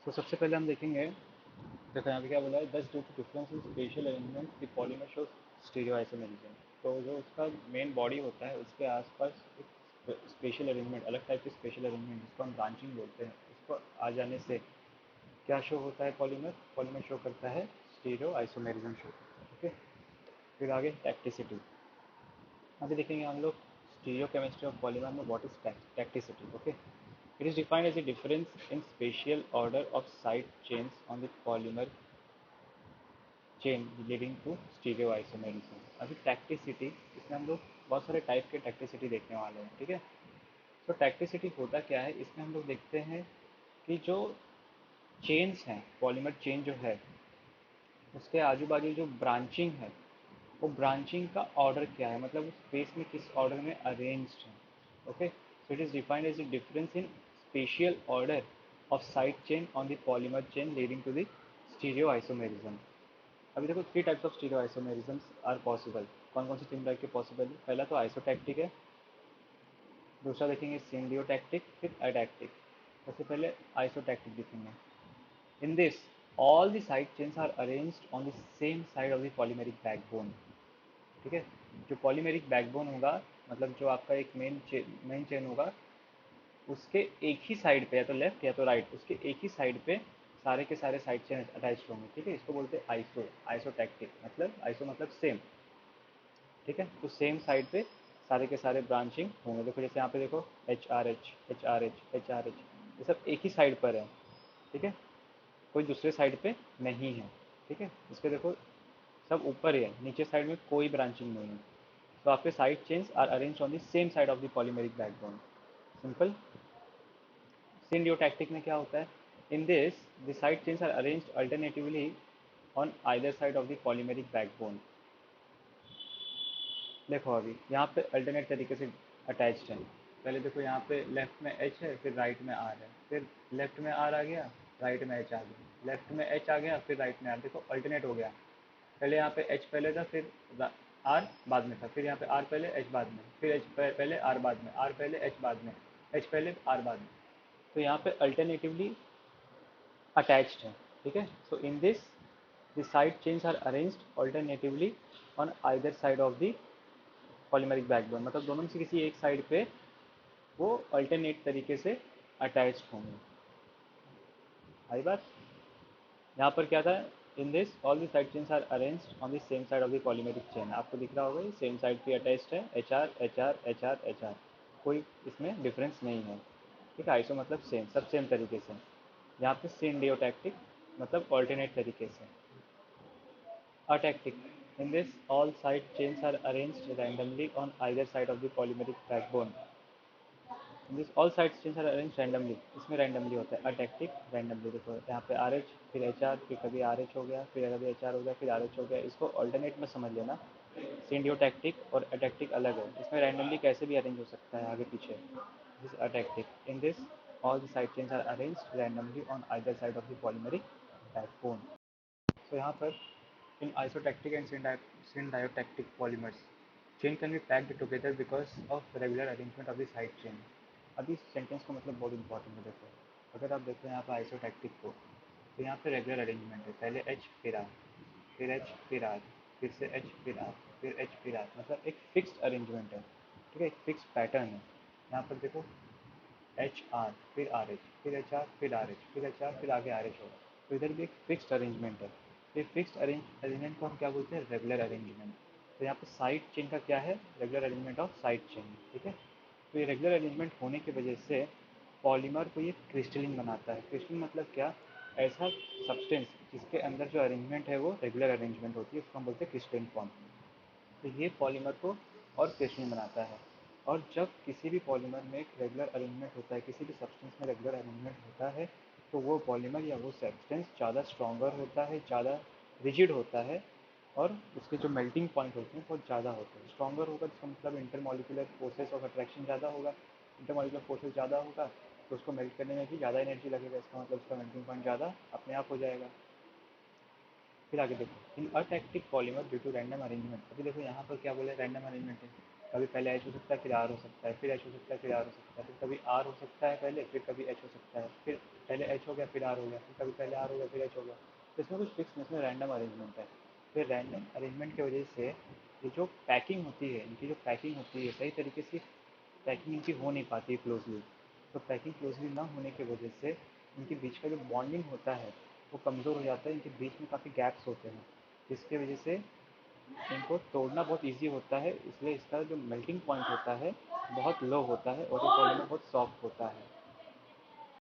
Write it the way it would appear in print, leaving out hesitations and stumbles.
तो सबसे पहले हम देखेंगे, देखो यहाँ पे क्या बोला है, दस due to difference in spatial arrangement the polymer shows stereoisomerism. तो जो उसका मेन बॉडी होता है उसके आसपास एक स्पेशल अरेंजमेंट, अलग टाइप की स्पेशल अरेंजमेंट जिसको हम ब्रांचिंग बोलते हैं, उसको आ जाने से क्या शो होता है, पॉलीमर पॉलीमर शो करता है स्टीरियो आइसोमेरिज्म शो। ओके, फिर आगे टैक्टिसिटी। अभी देखेंगे हम लोग स्टीरियो केमिस्ट्री ऑफ पॉलीमर में what is tacticity. Okay, it is defined as a difference in spatial order of side chains on the polymer chain leading to stereoisomerism. अभी tacticity, इसमें हम लोग बहुत सारे टाइप के टैक्टिसिटी देखने वाले हैं, ठीक है। तो टैक्टिसिटी होता क्या है, इसमें हम लोग देखते हैं कि जो चेन्स हैं, पॉलीमर चेन जो है उसके आजू बाजू जो ब्रांचिंग है, वो ब्रांचिंग का ऑर्डर क्या है, मतलब उस स्पेस में किस ऑर्डर में अरेंज्ड है। Okay, so it is defined as the difference in spatial order of side chain on the polymer chain leading to the stereoisomerism. अभी देखो three types of stereoisomerisms are possible. कौन कौन से तीन type के possible है? पहला तो आइसोटैक्टिक है, दूसरा देखेंगे सिम्बियोटैक्टिक, फिर अटैक्टिक। सबसे पहले आइसोटैक्टिक देखेंगे। In this all the side chains are arranged on the same side of the polymeric backbone। ठीक है, जो पॉलीमेरिक बैकबोन होगा, मतलब जो आपका एक मेन चेन होगा, उसके एक ही साइड पे, या तो लेफ्ट या तो राइट, उसके एक ही साइड पे सारे के सारे साइड चेन अटैच होंगे। ठीक है, इसको बोलते हैं आइसोटैक्टिक, मतलब आइसो मतलब सेम। ठीक है, तो सेम साइड पे सारे के सारे ब्रांचिंग होंगे। देखो जैसे यहाँ पे देखो H R H H R H H R H, ये सब एक ही साइड पर है। ठीक है, कोई दूसरे साइड पे नहीं है। ठीक है, इसके देखो सब ऊपर ही है, नीचे साइड में कोई ब्रांचिंग नहीं है। तो आपके side chains are arrange on the same side of the polymeric backbone. Simple. Syndiotactic में क्या होता है, in this the side chains are arranged alternatively on either side of the polymeric backbone. देखो अभी यहाँ पे अल्टरनेट तरीके से अटैच्ड है। पहले देखो यहाँ पे लेफ्ट में एच है, फिर राइट में आर है, फिर लेफ्ट में आर आ गया, राइट में एच आ गया, लेफ्ट में एच आ गया, फिर राइट में आर। देखो अल्टरनेट हो गया, पहले यहाँ पे एच पहले था, फिर आर बाद में था, फिर यहाँ पे आर पहले एच बाद में, फिर एच पहले आर बाद में, आर पहले एच बाद में, एच पहले आर बाद में। तो यहाँ पे अल्टरनेटिवली अटैच्ड है। ठीक है, so in this the side chains are arranged alternatively on either side of the polymeric backbone, मतलब दोनों में से किसी एक साइड पे वो अल्टरनेट तरीके से अटैच्ड होंगे। आई बात? यहाँ पर क्या था, in this all the side chains are arranged on the same side of the polymeric chain. आपको दिख रहा होगा ये सेम साइड पे अटैच्ड है, H R H R H R H R, कोई इसमें डिफरेंस नहीं है। ठीक है, आइसो मतलब सेम, सब सेम तरीके से। यहाँ पे सिंडियोटैक्टिक मतलब ऑल्टरनेट तरीके से। अटैक्टिक, in this all side chains are arranged randomly on either side of the polymeric backbone। This all side change are arrange randomly, इसमें रैंडमली होता है। अटैक्टिक रैंडमली, देखो यहाँ पे आर एच फिर एच आर, फिर कभी आर एच हो गया, फिर कभी एच आर हो गया, फिर आर एच हो गया, इसको ऑल्टरनेट में समझ लेना। सिंडियोटैक्टिक और अटैक्टिक अलग है, इसमें रैंडमली कैसे भी अरेंज हो सकता है आगे पीछे। This atactic, in this all the side change are arrange randomly on either side of the polymeric backbone. तो यहाँ पर in isotactic and syndiotic polymers chain can be packed together because of regular arrangement of the side chain। अभी इस sentence का मतलब बहुत important है। देखो अगर आप देखो यहाँ पर आइसोटैक्टिक को, तो यहाँ पे रेगुलर अरेंजमेंट है, पहले एच फिर आर, फिर एच फिर आर, फिर से एच फिर आर, फिर एच फिर आर, मतलब एक फिक्स्ड अरेंजमेंट है। ठीक है, एक फिक्स पैटर्न है। यहाँ पर देखो एच आर फिर आर एच, फिर एच आर फिर आर एच, फिर एच आर फिर आगे आर एच होगा। तो इधर भी एक फिक्स्ड अरेंजमेंट है। ये फिक्स्ड अरेंजमेंट को हम क्या बोलते हैं, रेगुलर अरेंजमेंट। तो यहाँ पे साइड चेन का क्या है, regular arrangement of side chain. ठीक है, तो ये रेगुलर अरेंजमेंट होने की वजह से पॉलीमर को ये क्रिस्टलिन बनाता है। क्रिस्टलिन मतलब क्या, ऐसा सब्सटेंस जिसके अंदर जो अरेंजमेंट है वो रेगुलर अरेंजमेंट होती है, उसको हम बोलते हैं क्रिस्टलिन फॉर्म। तो ये पॉलीमर को और क्रिस्टलिन बनाता है। और जब किसी भी पॉलीमर में एक रेगुलर अरेंजमेंट होता है, किसी भी सब्सटेंस में रेगुलर अरेंजमेंट होता है, तो वो पॉलीमर या वो सब्सटेंस ज़्यादा स्ट्रॉन्गर होता है, ज़्यादा रिजिड होता है, और उसके जो मेल्टिंग पॉइंट होते हैं बहुत ज़्यादा होते हैं। स्ट्रॉन्गर होगा जिसका मतलब इंटरमॉलिकुलर फोर्सेस ऑफ अट्रैक्शन ज़्यादा होगा, इंटरमॉलिकुलर फोर्सेस ज़्यादा होगा तो उसको मेल्ट करने में भी ज़्यादा एनर्जी लगेगा, इसका मतलब उसका मेल्टिंग पॉइंट ज़्यादा अपने आप हो जाएगा। फिर आगे देखो in atactic polymer due to random arrangement. अभी देखो यहाँ पर क्या बोला है, रैंडम अरेंजमेंट है। कभी पहले एच हो सकता है, फिर आर हो सकता है, फिर एच हो सकता है, फिर आर हो सकता है, फिर कभी आर हो सकता है पहले, फिर कभी एच हो सकता है, फिर पहले एच हो गया फिर आर हो गया, फिर कभी पहले आर हो गया फिर एच हो गया। तो इसमें कुछ फिक्स नहीं, इसमें रैंडम अरेंजमेंट है। फिर रैंडम अरेंजमेंट की वजह से ये जो पैकिंग होती है, इनकी जो पैकिंग होती है सही तरीके से पैकिंग इनकी हो नहीं पाती क्लोजली। तो पैकिंग क्लोजली ना होने की वजह से इनके बीच का जो बॉन्डिंग होता है वो कमज़ोर हो जाता है, इनके बीच में काफ़ी गैप्स होते हैं, जिसकी वजह से इनको तोड़ना बहुत ईजी होता है। इसलिए इसका जो मेल्टिंग पॉइंट होता है बहुत लो होता है और ये पॉलीमर बहुत सॉफ्ट होता है।